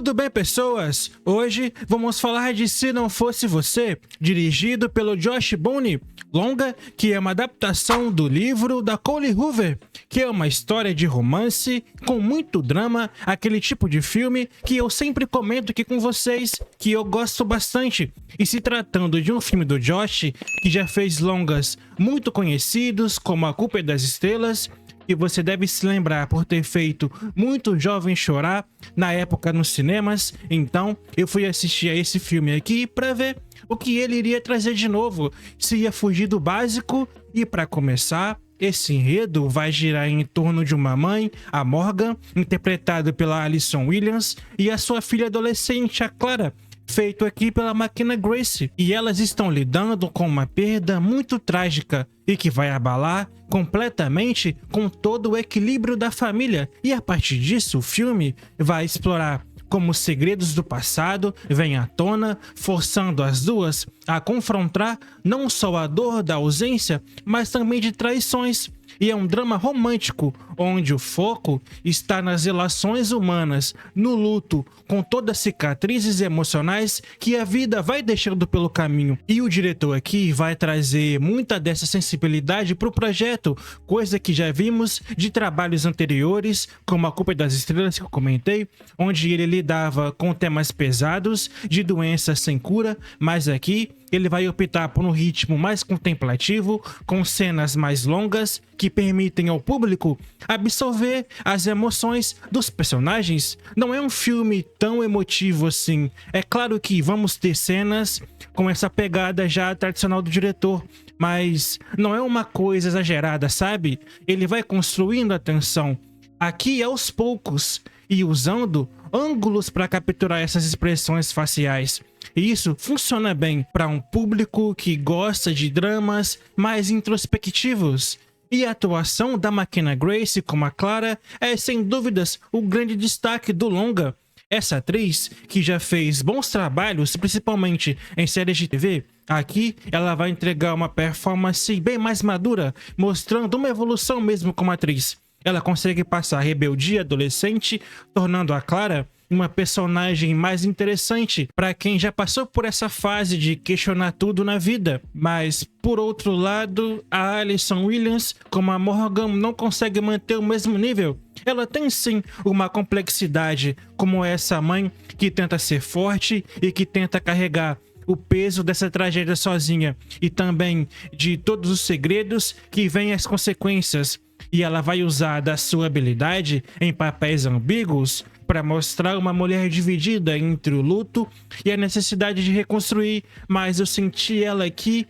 Tudo bem, pessoas? Hoje vamos falar de Se Não Fosse Você, dirigido pelo Josh Boone, longa que é uma adaptação do livro da Colleen Hoover, que é uma história de romance com muito drama, aquele tipo de filme que eu sempre comento aqui com vocês, que eu gosto bastante. E se tratando de um filme do Josh, que já fez longas muito conhecidos, como A Culpa é das Estrelas, que você deve se lembrar por ter feito muito jovem chorar na época nos cinemas, então eu fui assistir a esse filme aqui para ver o que ele iria trazer de novo, se ia fugir do básico. E para começar, esse enredo vai girar em torno de uma mãe, a Morgan, interpretada pela Allison Williams, e a sua filha adolescente, a Clara, feito aqui pela McKenna Grace, e elas estão lidando com uma perda muito trágica e que vai abalar completamente com todo o equilíbrio da família. E a partir disso, o filme vai explorar como os segredos do passado vêm à tona, forçando as duas a confrontar não só a dor da ausência, mas também de traições. E é um drama romântico, onde o foco está nas relações humanas, no luto, com todas as cicatrizes emocionais que a vida vai deixando pelo caminho. E o diretor aqui vai trazer muita dessa sensibilidade para o projeto, coisa que já vimos de trabalhos anteriores, como A Culpa é das Estrelas, que eu comentei, onde ele lidava com temas pesados de doenças sem cura, mas aqui ele vai optar por um ritmo mais contemplativo, com cenas mais longas, que permitem ao público absorver as emoções dos personagens. Não é um filme tão emotivo assim. É claro que vamos ter cenas com essa pegada já tradicional do diretor, mas não é uma coisa exagerada, sabe? Ele vai construindo a tensão aqui aos poucos e usando ângulos para capturar essas expressões faciais. E isso funciona bem para um público que gosta de dramas mais introspectivos. E a atuação da McKenna Grace como a Clara é sem dúvidas o grande destaque do longa. Essa atriz, que já fez bons trabalhos, principalmente em séries de TV, aqui ela vai entregar uma performance bem mais madura, mostrando uma evolução mesmo como atriz. Ela consegue passar rebeldia adolescente, tornando a Clara uma personagem mais interessante para quem já passou por essa fase de questionar tudo na vida. Mas, por outro lado, a Allison Williams, como a Morgan, não consegue manter o mesmo nível. Ela tem sim uma complexidade, como essa mãe que tenta ser forte e que tenta carregar o peso dessa tragédia sozinha, e também de todos os segredos que vêm as consequências. E ela vai usar da sua habilidade em papéis ambíguos para mostrar uma mulher dividida entre o luto e a necessidade de reconstruir, mas eu senti ela aqui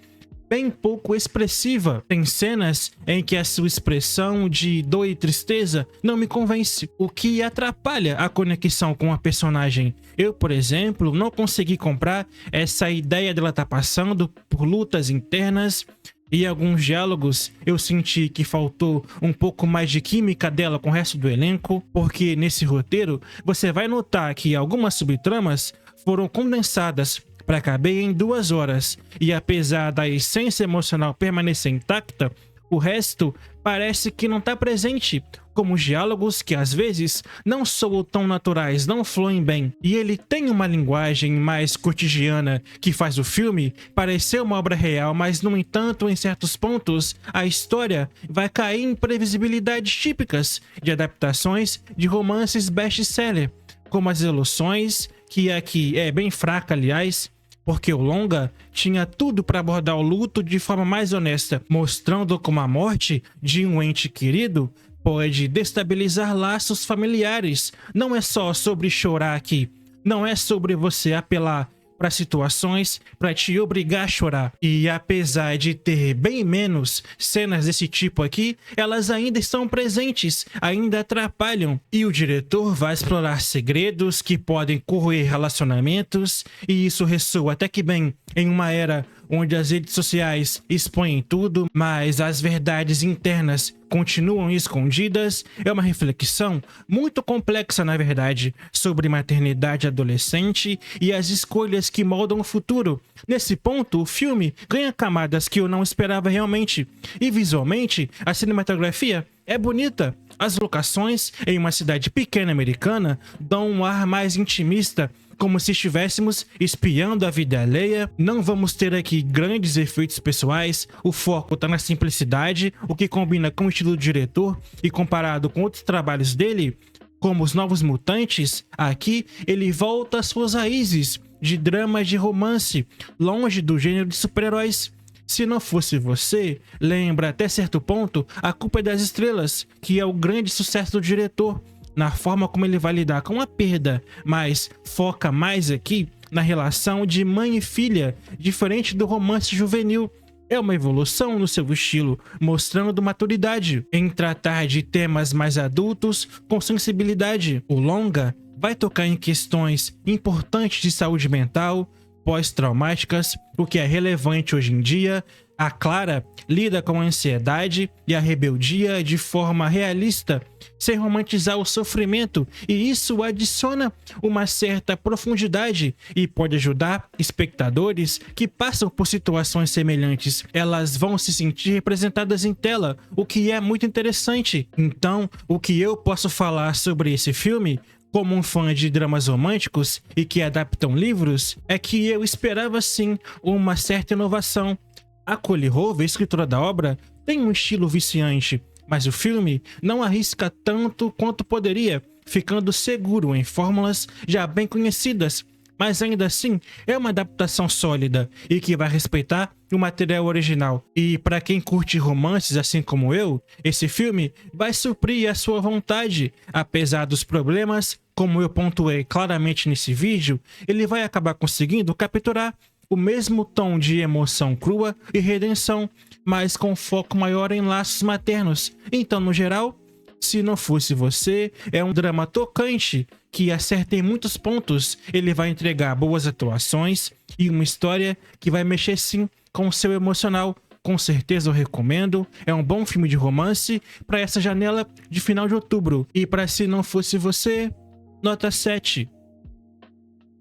bem pouco expressiva. Tem cenas em que a sua expressão de dor e tristeza não me convence, o que atrapalha a conexão com a personagem. Eu, por exemplo, não consegui comprar essa ideia dela estar passando por lutas internas. E alguns diálogos eu senti que faltou um pouco mais de química dela com o resto do elenco, porque nesse roteiro você vai notar que algumas subtramas foram condensadas para caber em 2 horas, e apesar da essência emocional permanecer intacta, o resto parece que não está presente, como os diálogos que às vezes não soam tão naturais, não fluem bem. E ele tem uma linguagem mais cotidiana que faz o filme parecer uma obra real, mas no entanto, em certos pontos, a história vai cair em previsibilidades típicas de adaptações de romances best-seller, como as Ilusões, que aqui é bem fraca, aliás, porque o longa tinha tudo para abordar o luto de forma mais honesta, mostrando como a morte de um ente querido pode destabilizar laços familiares. Não é só sobre chorar aqui, não é sobre você apelar para situações para te obrigar a chorar. E apesar de ter bem menos cenas desse tipo aqui, elas ainda estão presentes, ainda atrapalham. E o diretor vai explorar segredos que podem corroer relacionamentos, e isso ressoa até que bem em uma era onde as redes sociais expõem tudo, mas as verdades internas continuam escondidas. É uma reflexão muito complexa, na verdade, sobre maternidade adolescente e as escolhas que moldam o futuro. Nesse ponto, o filme ganha camadas que eu não esperava realmente. E visualmente, a cinematografia é bonita. As locações em uma cidade pequena americana dão um ar mais intimista, como se estivéssemos espiando a vida alheia. Não vamos ter aqui grandes efeitos pessoais, o foco está na simplicidade, o que combina com o estilo do diretor, e comparado com outros trabalhos dele, como Os Novos Mutantes, aqui ele volta às suas raízes de drama de romance, longe do gênero de super-heróis. Se Não Fosse Você lembra até certo ponto A Culpa é das Estrelas, que é o grande sucesso do diretor, na forma como ele vai lidar com a perda, mas foca mais aqui na relação de mãe e filha, diferente do romance juvenil. É uma evolução no seu estilo, mostrando maturidade em tratar de temas mais adultos com sensibilidade. O longa vai tocar em questões importantes de saúde mental, pós-traumáticas, o que é relevante hoje em dia. A Clara lida com a ansiedade e a rebeldia de forma realista, sem romantizar o sofrimento, e isso adiciona uma certa profundidade e pode ajudar espectadores que passam por situações semelhantes. Elas vão se sentir representadas em tela, o que é muito interessante. Então, o que eu posso falar sobre esse filme, como um fã de dramas românticos e que adaptam livros, é que eu esperava sim uma certa inovação. A Colleen Hoover, escritora da obra, tem um estilo viciante, mas o filme não arrisca tanto quanto poderia, ficando seguro em fórmulas já bem conhecidas, mas ainda assim é uma adaptação sólida e que vai respeitar o material original. E para quem curte romances assim como eu, esse filme vai suprir a sua vontade. Apesar dos problemas, como eu pontuei claramente nesse vídeo, ele vai acabar conseguindo capturar o mesmo tom de emoção crua e redenção, mas com foco maior em laços maternos. Então, no geral, Se Não Fosse Você é um drama tocante que acerta em muitos pontos. Ele vai entregar boas atuações e uma história que vai mexer sim com o seu emocional. Com certeza eu recomendo. É um bom filme de romance para essa janela de final de outubro. E para Se Não Fosse Você, nota 7.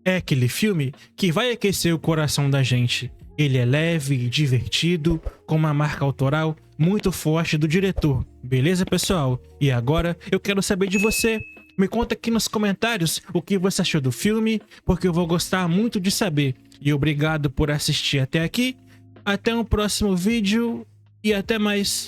É aquele filme que vai aquecer o coração da gente. Ele é leve e divertido, com uma marca autoral muito forte do diretor. Beleza, pessoal? E agora eu quero saber de você. Me conta aqui nos comentários o que você achou do filme, porque eu vou gostar muito de saber. E obrigado por assistir até aqui. Até um próximo vídeo e até mais.